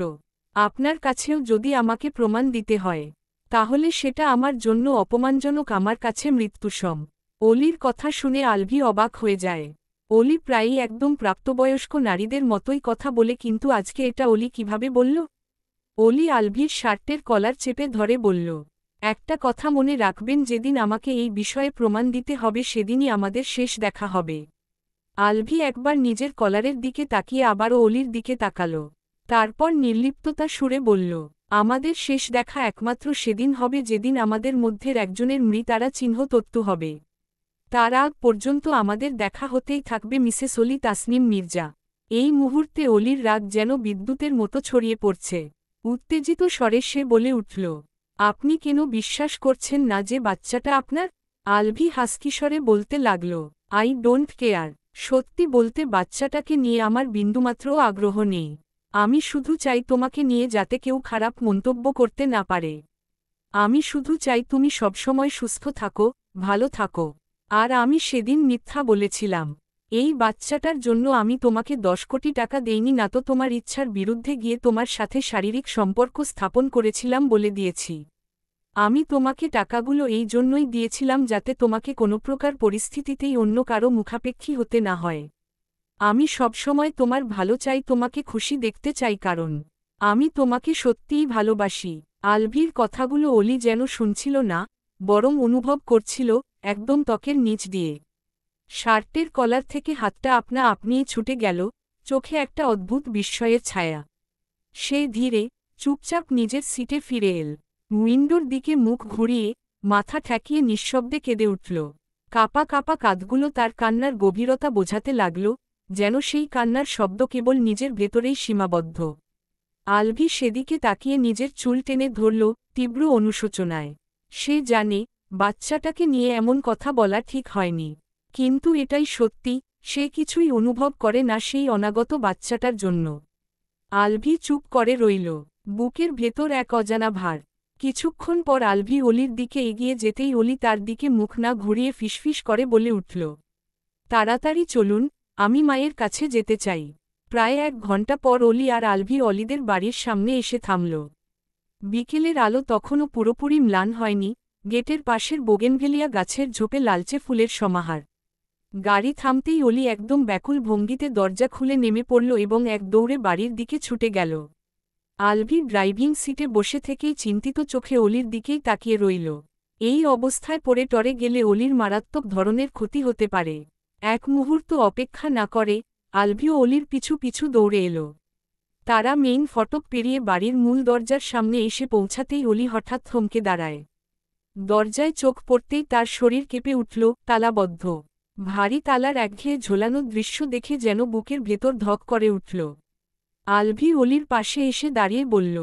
আপনার কাছেও যদি আমাকে প্রমাণ দিতে হয়, তাহলে সেটা আমার জন্য অপমানজনক, আমার কাছে মৃত্যুসম। অলির কথা শুনে আলভি অবাক হয়ে যায়। অলি প্রায়ই একদম প্রাপ্তবয়স্ক নারীদের মতোই কথা বলে, কিন্তু আজকে এটা অলি কিভাবে বলল? অলি আলভির শার্টের কলার চেপে ধরে বলল, একটা কথা মনে রাখবেন, যেদিন আমাকে এই বিষয়ে প্রমাণ দিতে হবে সেদিনই আমাদের শেষ দেখা হবে। আলভি একবার নিজের কলারের দিকে তাকিয়ে আবারও অলির দিকে তাকাল। তারপর নির্লিপ্ততা সুরে বলল, আমাদের শেষ দেখা একমাত্র সেদিন হবে যেদিন আমাদের মধ্যের একজনের মৃতারা চিহ্ন তত্ত্ব হবে। তার আগ পর্যন্ত আমাদের দেখা হতেই থাকবে মিসেস অলি তাসনিম মির্জা। এই মুহূর্তে অলির রাগ যেন বিদ্যুতের মতো ছড়িয়ে পড়ছে। উত্তেজিত স্বরে সে বলে উঠল, আপনি কেন বিশ্বাস করছেন না যে বাচ্চাটা আপনার? আলভি হাসকিস্বরে বলতে লাগল, আই ডোন্ট কেয়ার। সত্যি বলতে বাচ্চাটাকে নিয়ে আমার বিন্দুমাত্রও আগ্রহ নেই। আমি শুধু চাই তোমাকে নিয়ে যাতে কেউ খারাপ মন্তব্য করতে না পারে। আমি শুধু চাই তুমি সবসময় সুস্থ থাকো, ভালো থাকো। আর আমি সেদিন মিথ্যা বলেছিলাম। এই বাচ্চাটার জন্য আমি তোমাকে 10 কোটি টাকা দেইনি, না তো তোমার ইচ্ছার বিরুদ্ধে গিয়ে তোমার সাথে শারীরিক সম্পর্ক স্থাপন করেছিলাম বলে দিয়েছি। আমি তোমাকে টাকাগুলো এই জন্যই দিয়েছিলাম যাতে তোমাকে কোনো প্রকার পরিস্থিতিতেই অন্য কারো মুখাপেক্ষী হতে না হয়। আমি সবসময় তোমার ভালো চাই, তোমাকে খুশি দেখতে চাই, কারণ আমি তোমাকে সত্যিই ভালোবাসি। আলভির কথাগুলো অলি যেন শুনছিল না, বরং অনুভব করছিল, একদম ত্বকের নিচ দিয়ে। শার্টের কলার থেকে হাতটা আপনা আপনিই ছুটে গেল, চোখে একটা অদ্ভুত বিস্ময়ের ছায়া। সে ধীরে, চুপচাপ নিজের সিটে ফিরে এল। উইন্ডোর দিকে মুখ ঘুরিয়ে, মাথা ঠেকিয়ে নিঃশব্দে কেঁদে উঠল। কাঁপা কাঁপা কাঁধগুলো তার কান্নার গভীরতা বোঝাতে লাগল, যেন সেই কান্নার শব্দ কেবল নিজের ভেতরেই সীমাবদ্ধ। আলভি সেদিকে তাকিয়ে নিজের চুল টেনে ধরল, তীব্র অনুশোচনায়। সে জানে, বাচ্চাটাকে নিয়ে এমন কথা বলা ঠিক হয়নি। কিন্তু এটাই সত্যি, সে কিছুই অনুভব করে না সেই অনাগত বাচ্চাটার জন্য। আলভি চুপ করে রইল, বুকের ভেতর এক অজানা ভার। কিছুক্ষণ পর আলভি অলির দিকে এগিয়ে যেতেই অলি তার দিকে মুখ না ঘুরিয়ে ফিসফিস করে বলে উঠল, তাড়াতাড়ি চলুন, আমি মায়ের কাছে যেতে চাই। প্রায় 1 ঘণ্টা পর অলি আর আলভি অলিদের বাড়ির সামনে এসে থামল। বিকেলের আলো তখনও পুরোপুরি ম্লান হয়নি, গেটের পাশের বোগেনভেলিয়া গাছের ঝোপে লালচে ফুলের সমাহার। গাড়ি থামতেই অলি একদম ব্যাকুল ভঙ্গিতে দরজা খুলে নেমে পড়ল এবং এক দৌড়ে বাড়ির দিকে ছুটে গেল। আলভি ড্রাইভিং সিটে বসে থেকেই চিন্তিত চোখে অলির দিকেই তাকিয়ে রইল। এই অবস্থায় পড়ে টরে গেলে অলির মারাত্মক ধরনের ক্ষতি হতে পারে। এক মুহূর্ত অপেক্ষা না করে আলভিও অলির পিছু পিছু দৌড়ে এলো। তারা মেইন ফটক পেরিয়ে বাড়ির মূল দরজার সামনে এসে পৌঁছাতেই অলি হঠাৎ থমকে দাঁড়ায়। দরজায় চোখ পড়তেই তার শরীর কেঁপে উঠল। তালাবদ্ধ, ভারী তালার একঘেয়ে ঝোলানো দৃশ্য দেখে যেন বুকের ভেতর ধক করে উঠল। আলভি অলির পাশে এসে দাঁড়িয়ে বলল,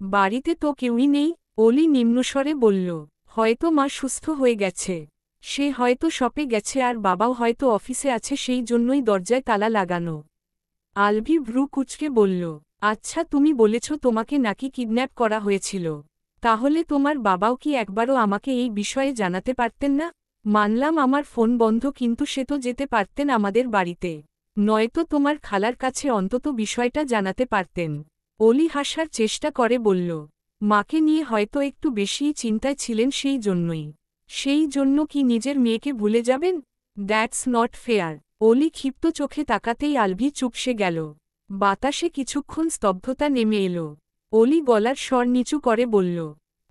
বাড়িতে তো কেউই নেই। অলি নিম্নস্বরে বলল, হয়তো মা সুস্থ হয়ে গেছে। সে হয়তো শপে গেছে আর বাবাও হয়তো অফিসে আছে, সেই জন্যই দরজায় তালা লাগানো। আলভি ভ্রু কুঁচকে বলল, আচ্ছা, তুমি বলেছ তোমাকে নাকি কিডন্যাপ করা হয়েছিল। তাহলে তোমার বাবাও কি একবারও আমাকে এই বিষয়ে জানাতে পারতেন না? মানলাম আমার ফোন বন্ধ, কিন্তু সে তো যেতে পারতেন আমাদের বাড়িতে। নয়তো তোমার খালার কাছে অন্তত বিষয়টা জানাতে পারতেন। অলি হাসার চেষ্টা করে বলল, মাকে নিয়ে হয়তো একটু বেশিই চিন্তায় ছিলেন, সেই জন্যই। সেই জন্য কি নিজের মেয়েকে ভুলে যাবেন? That's not fair. অলি ক্ষিপ্ত চোখে তাকাতেই আলভি চুপসে গেল। বাতাসে কিছুক্ষণ স্তব্ধতা নেমে এলো। অলি গলার স্বর নিচু করে বলল,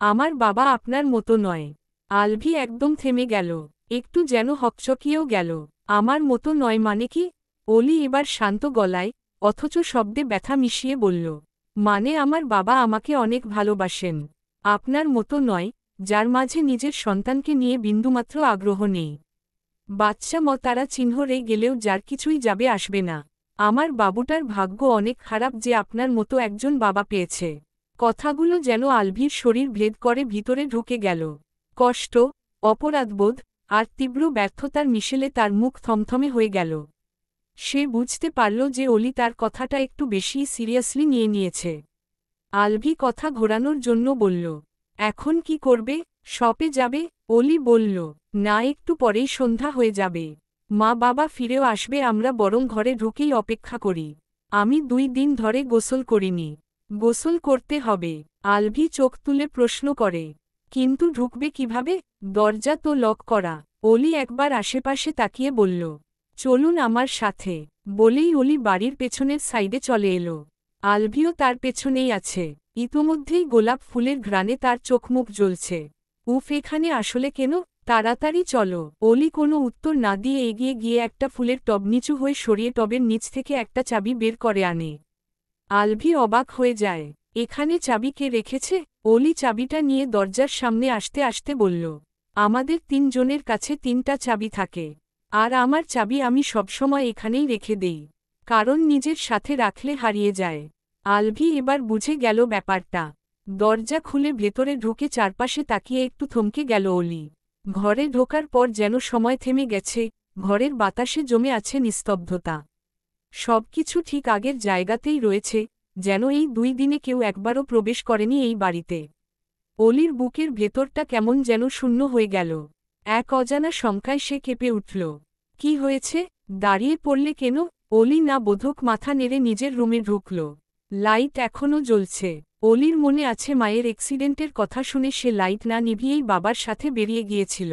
আমার বাবা আপনার মতো নয়। আলভি একদম থেমে গেল, একটু যেন হকচকিয়েও গেল। আমার মতো নয় মানে কি? অলি এবার শান্ত গলায়, অথচ শব্দে ব্যথা মিশিয়ে বলল, মানে আমার বাবা আমাকে অনেক ভালোবাসেন। আপনার মতো নয়, যার মাঝে নিজের সন্তানকে নিয়ে বিন্দুমাত্র আগ্রহ নেই। বাচ্চা তারা চিহ্ন রেখে গেলেও যার কিছুই যাবে আসবে না। আমার বাবুটার ভাগ্য অনেক খারাপ যে আপনার মতো একজন বাবা পেয়েছে। কথাগুলো যেন আলভির শরীর ভেদ করে ভিতরে ঢুকে গেল। কষ্ট, অপরাধবোধ আর তীব্র ব্যর্থতার মিশেলে তার মুখ থমথমে হয়ে গেল। সে বুঝতে পারল যে অলি তার কথাটা একটু বেশি সিরিয়াসলি নিয়ে নিয়েছে। আলভি কথা ঘোরানোর জন্য বলল, এখন কি করবে? শপে যাবে? অলি বলল, না, একটু পরেই সন্ধ্যা হয়ে যাবে। মা বাবা ফিরেও আসবে, আমরা বরং ঘরে ঢুকেই অপেক্ষা করি। আমি 2 দিন ধরে গোসল করিনি। গোসল করতে হবে। আলভি চোখ তুলে প্রশ্ন করে, কিন্তু ঢুকবে কিভাবে? দরজা তো লক করা। অলি একবার আশেপাশে তাকিয়ে বলল, চলুন আমার সাথে। বলেই অলি বাড়ির পেছনের সাইডে চলে এলো। আলভিও তার পেছনেই আছে। ইতোমধ্যেই গোলাপ ফুলের ঘ্রাণে তার চোখমুখ জ্বলছে। উফ, এখানে আসলে কেন? তাড়াতাড়ি চলো। অলি কোনো উত্তর না দিয়ে এগিয়ে গিয়ে একটা ফুলের টব নিচু হয়ে সরিয়ে টবের নিচ থেকে একটা চাবি বের করে আনে। আলভি অবাক হয়ে যায়, এখানে চাবি কে রেখেছে? অলি চাবিটা নিয়ে দরজার সামনে আসতে আসতে বলল, আমাদের 3 জনের কাছে 3টা চাবি থাকে। আর আমার চাবি আমি সবসময় এখানেই রেখে দেই, কারণ নিজের সাথে রাখলে হারিয়ে যায়। আলভি এবার বুঝে গেল ব্যাপারটা। দরজা খুলে ভেতরে ঢুকে চারপাশে তাকিয়ে একটু থমকে গেল অলি। ঘরে ঢোকার পর যেন সময় থেমে গেছে, ঘরের বাতাসে জমে আছে নিস্তব্ধতা। সবকিছু ঠিক আগের জায়গাতেই রয়েছে, যেন এই 2 দিনে কেউ একবারও প্রবেশ করেনি এই বাড়িতে। অলির বুকের ভেতরটা কেমন যেন শূন্য হয়ে গেল। এক অজানা শঙ্কায় সে কেঁপে উঠল। কি হয়েছে? দাঁড়িয়ে পড়লে কেন? অলি না বোধক মাথা নেড়ে নিজের রুমে ঢুকল। লাইট এখনও জ্বলছে। অলির মনে আছে মায়ের অ্যাক্সিডেন্টের কথা শুনে সে লাইট না নিভিয়েই বাবার সাথে বেরিয়ে গিয়েছিল।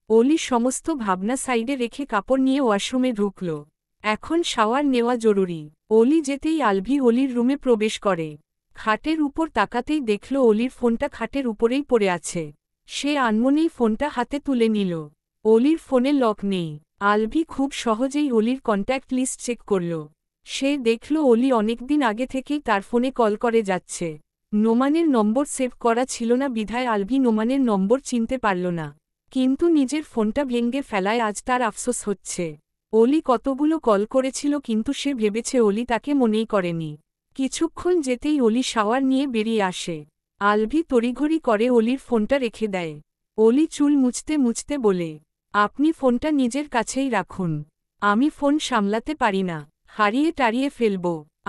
অলি সমস্ত ভাবনা সাইডে রেখে কাপড় নিয়ে ওয়াশরুমে ঢুকল। এখন শাওয়ার নেওয়া জরুরি। অলি যেতেই আলভি অলির রুমে প্রবেশ করে। খাটের উপর তাকাতেই দেখল অলির ফোনটা খাটের উপরেই পড়ে আছে। সে আনমনেই ফোনটা হাতে তুলে নিল। অলির ফোনে লক নেই। আলভি খুব সহজেই অলির কন্ট্যাক্ট লিস্ট চেক করল। সে দেখল অলি অনেকদিন আগে থেকেই তার ফোনে কল করে যাচ্ছে। নোমানের নম্বর সেভ করা ছিল না বিধায় আলভি নোমানের নম্বর চিনতে পারল না। কিন্তু নিজের ফোনটা ভেঙে ফেলায় আজ তার আফসোস হচ্ছে। অলি কতগুলো কল করেছিল, কিন্তু সে ভেবেছে অলি তাকে মনেই করেনি। কিছুক্ষণ যেতেই অলি শাওয়ার নিয়ে বেরিয়ে আসে। আলভি তড়িঘড়ি করে অলির ফোনটা রেখে দেয়। অলি চুল মুছতে মুছতে বলে, আপনি ফোনটা নিজের কাছেই রাখুন। আমি ফোন সামলাতে পারি না, হারিয়ে টারিয়ে ফেলব।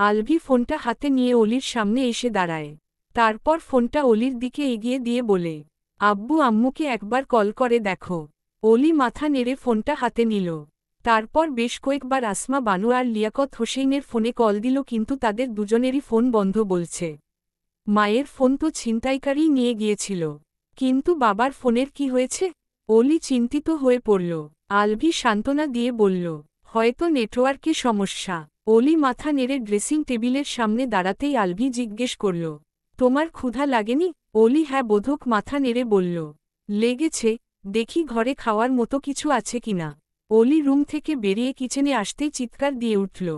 আলভি ফোনটা হাতে নিয়ে অলির সামনে এসে দাঁড়ায়। তারপর ফোনটা অলির দিকে এগিয়ে দিয়ে বলে, আব্বু আম্মুকে একবার কল করে দেখো। অলি মাথা নেড়ে ফোনটা হাতে নিল। তারপর বেশ কয়েকবার আসমা বানু আর লিয়াকত হোসেইনের ফোনে কল দিল, কিন্তু তাদের দুজনেরই ফোন বন্ধ বলছে। মায়ের ফোন তো ছিনতাইকারী নিয়ে গিয়েছিল। কিন্তু বাবার ফোনের কি হয়েছে? অলি চিন্তিত হয়ে পড়ল। আলভি সান্ত্বনা দিয়ে বলল, হয়তো নেটওয়ার্কে সমস্যা। অলি মাথা নেড়ে ড্রেসিং টেবিলের সামনে দাঁড়াতেই আলভি জিজ্ঞেস করল, তোমার ক্ষুধা লাগেনি? অলি হ্যাঁ বোধক মাথা নেড়ে বলল, লেগেছে, দেখি ঘরে খাওয়ার মতো কিছু আছে কিনা। অলি রুম থেকে বেরিয়ে কিচেনে আসতেই চিৎকার দিয়ে উঠল,